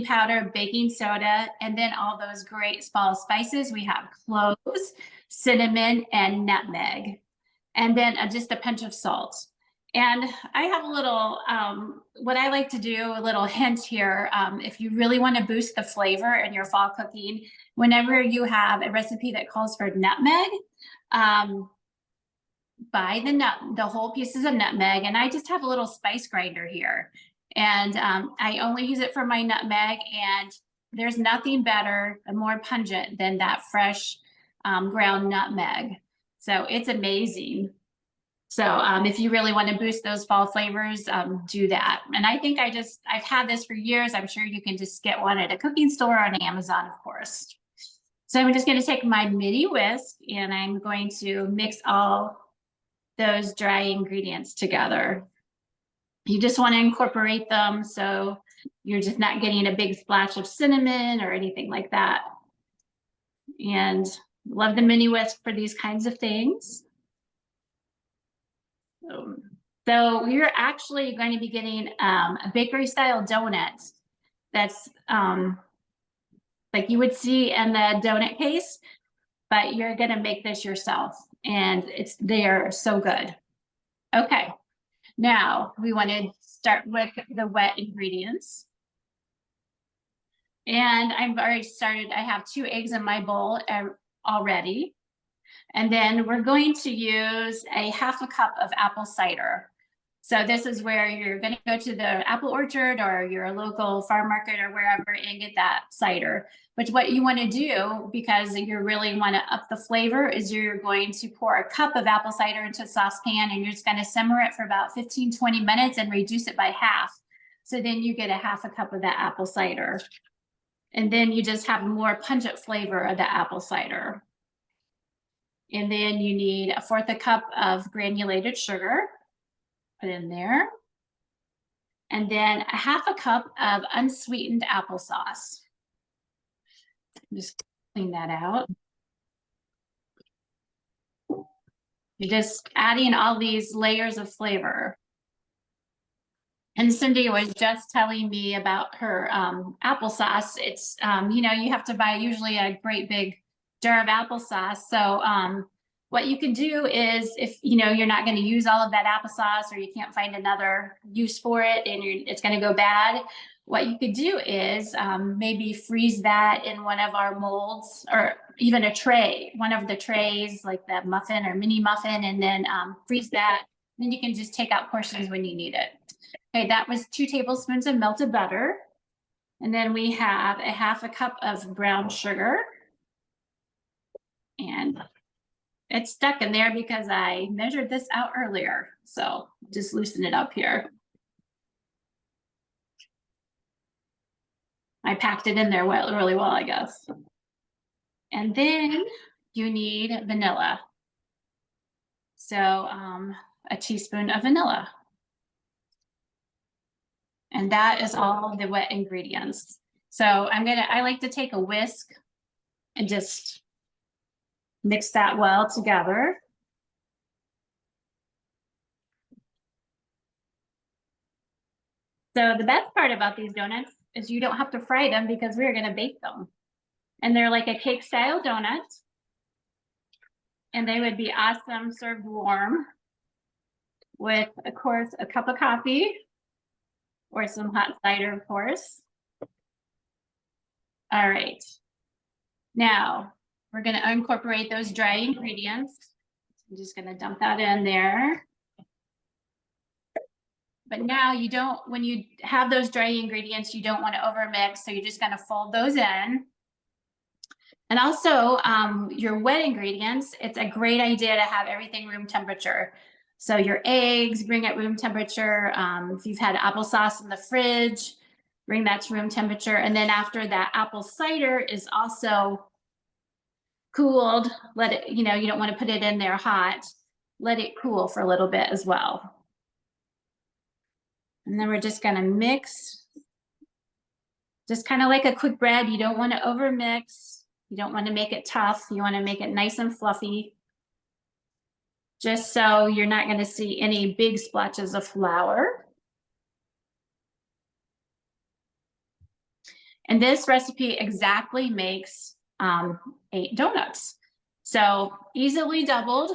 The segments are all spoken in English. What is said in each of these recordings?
powder, baking soda, and then all those great fall spices. We have cloves, cinnamon, and nutmeg, and then just a pinch of salt. And I have a little, what I like to do, a little hint here, if you really want to boost the flavor in your fall cooking, whenever you have a recipe that calls for nutmeg, buy the whole pieces of nutmeg, and I just have a little spice grinder here. And I only use it for my nutmeg, and there's nothing better and more pungent than that fresh ground nutmeg. So it's amazing. So if you really want to boost those fall flavors, do that. And I think I've had this for years. I'm sure you can just get one at a cooking store on Amazon, of course. So I'm just going to take my mini whisk and I'm going to mix all those dry ingredients together. You just want to incorporate them so you're just not getting a big splash of cinnamon or anything like that. And love the mini whisk for these kinds of things. So we're actually going to be getting a bakery style donut that's like you would see in the donut case, but you're going to make this yourself, and they're so good. Okay, now we want to start with the wet ingredients. And I've already started. I have 2 eggs in my bowl already. And then we're going to use a ½ cup of apple cider. So this is where you're going to go to the apple orchard or your local farm market or wherever and get that cider. But what you want to do, because you really want to up the flavor, is you're going to pour a cup of apple cider into a saucepan, and you're just going to simmer it for about 15-20 minutes and reduce it by half. So then you get a ½ cup of that apple cider. And then you just have more pungent flavor of the apple cider. And then you need a 1/4 cup of granulated sugar, put in there. And then a ½ cup of unsweetened applesauce. Just clean that out. You're just adding all these layers of flavor. And Cindy was just telling me about her applesauce. It's, you know, you have to buy usually a great big jar of applesauce. So what you can do is, if you know you're not going to use all of that applesauce, or you can't find another use for it and it's going to go bad, what you could do is maybe freeze that in one of our molds, or even a tray, one of the trays like the muffin or mini muffin, and then freeze that. Then you can just take out portions when you need it. Okay, that was 2 tablespoons of melted butter. And then we have a ½ cup of brown sugar. And it's stuck in there because I measured this out earlier. So just loosen it up here. I packed it in there really well, I guess. And then you need vanilla. So a teaspoon of vanilla. And that is all the wet ingredients. So I like to take a whisk and just mix that well together. So the best part about these donuts is you don't have to fry them, because we're going to bake them. And they're like a cake style donut. And they would be awesome served warm with, of course, a cup of coffee or some hot cider, of course. All right. Now we're going to incorporate those dry ingredients. I'm just going to dump that in there. But now you don't, when you have those dry ingredients, you don't want to overmix. So you're just going to fold those in. And also your wet ingredients, it's a great idea to have everything room temperature. So your eggs, bring at room temperature. If you've had applesauce in the fridge, bring that to room temperature. And then after that apple cider is also cooled, let it, you know, you don't want to put it in there hot. Let it cool for a little bit as well. And then we're just going to mix, just kind of like a quick bread. You don't want to overmix. You don't want to make it tough. You want to make it nice and fluffy, just so you're not going to see any big splotches of flour. And this recipe exactly makes 8 donuts. So easily doubled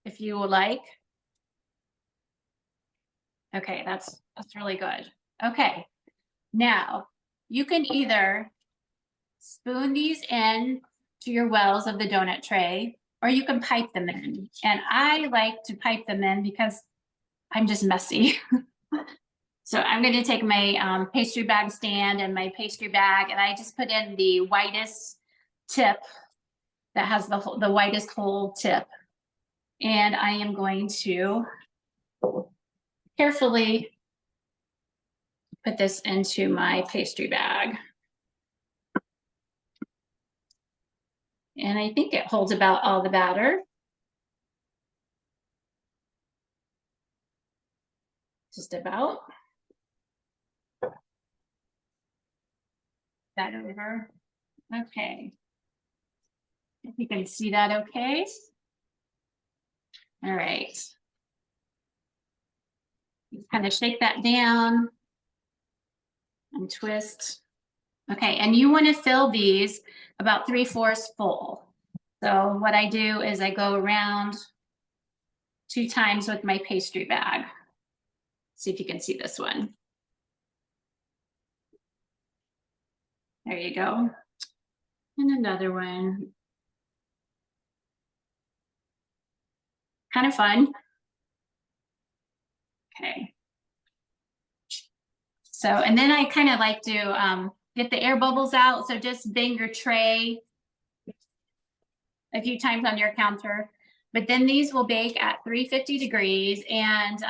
if you would like. Okay, that's really good. Okay, now you can either spoon these in to your wells of the donut tray, or you can pipe them in. And I like to pipe them in because I'm just messy. So I'm going to take my pastry bag stand and my pastry bag, and I just put in the whitest tip that has the whitest whole tip. And I am going to carefully put this into my pastry bag. And I think it holds about all the batter. Just about. That over. Okay. If you can see that okay. All right. Kind of shake that down and twist. Okay, and you want to fill these about 3/4 full. So what I do is I go around 2 times with my pastry bag. See if you can see this one. There you go. And another one. Kind of fun. Okay. So, and then I kind of like to get the air bubbles out. So just bang your tray a few times on your counter. But then these will bake at 350 degrees, and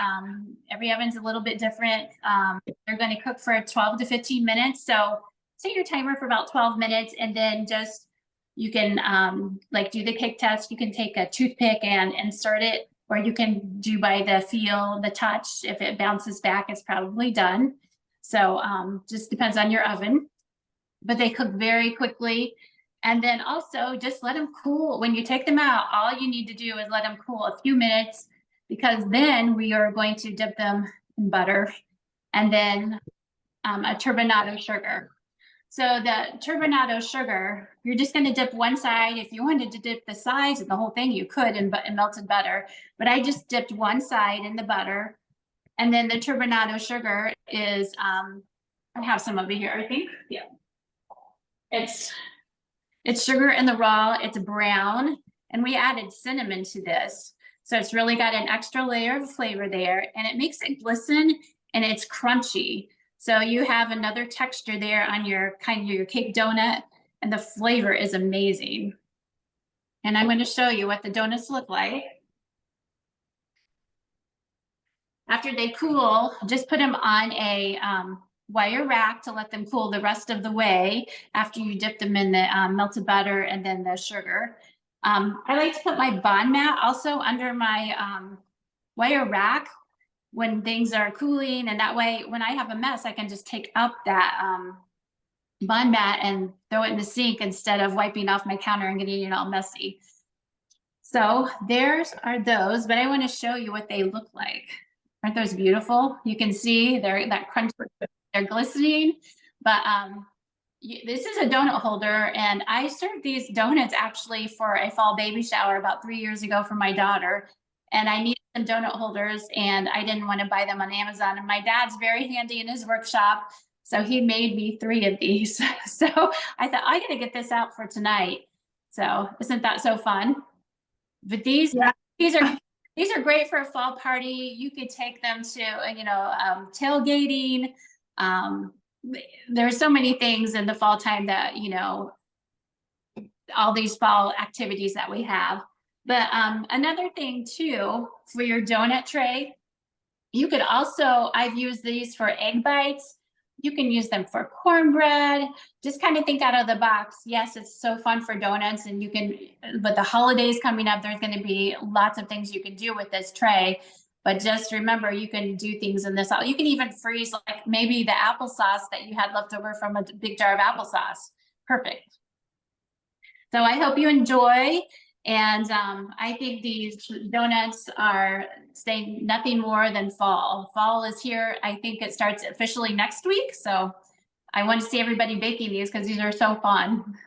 every oven's a little bit different. They're going to cook for 12 to 15 minutes. So set your timer for about 12 minutes, and then just you can like do the cake test. You can take a toothpick and insert it, or you can do by the feel, the touch. If it bounces back, it's probably done. So just depends on your oven. But they cook very quickly. And then also just let them cool. When you take them out, all you need to do is let them cool a few minutes, because then we are going to dip them in butter and then a turbinado sugar. So the turbinado sugar, you're just going to dip one side. If you wanted to dip the sides of the whole thing, you could in melted butter. But I just dipped one side in the butter. And then the turbinado sugar is, I have some over here, I think. Yeah. It's sugar in the raw, it's brown, and we added cinnamon to this. So it's really got an extra layer of flavor there, and it makes it glisten, and it's crunchy. So you have another texture there on your your cake donut, and the flavor is amazing. And I'm going to show you what the donuts look like. After they cool, just put them on a wire rack to let them cool the rest of the way after you dip them in the melted butter and then the sugar. I like to put my bond mat also under my wire rack when things are cooling, and that way when I have a mess, I can just take up that bond mat and throw it in the sink instead of wiping off my counter and getting it all messy. So there's are those, but I want to show you what they look like. Aren't those beautiful? You can see they're that crunch. They're glistening, but this is a donut holder, and I served these donuts actually for a fall baby shower about 3 years ago for my daughter, and I needed some donut holders, and I didn't want to buy them on Amazon, and my dad's very handy in his workshop, so he made me 3 of these. So I thought, I gotta get this out for tonight. So isn't that so fun? But these are great for a fall party. You could take them to, tailgating. There's so many things in the fall time that, all these fall activities that we have. But another thing too, for your donut tray, you could also, I've used these for egg bites. You can use them for cornbread. Just kind of think out of the box. Yes, it's so fun for donuts, and you can, but the holidays coming up, there's going to be lots of things you can do with this tray. But just remember, you can do things in this. You can even freeze like maybe the applesauce that you had left over from a big jar of applesauce. Perfect. So I hope you enjoy. And I think these donuts are saying nothing more than fall. Fall is here. I think it starts officially next week. So I want to see everybody baking these because these are so fun.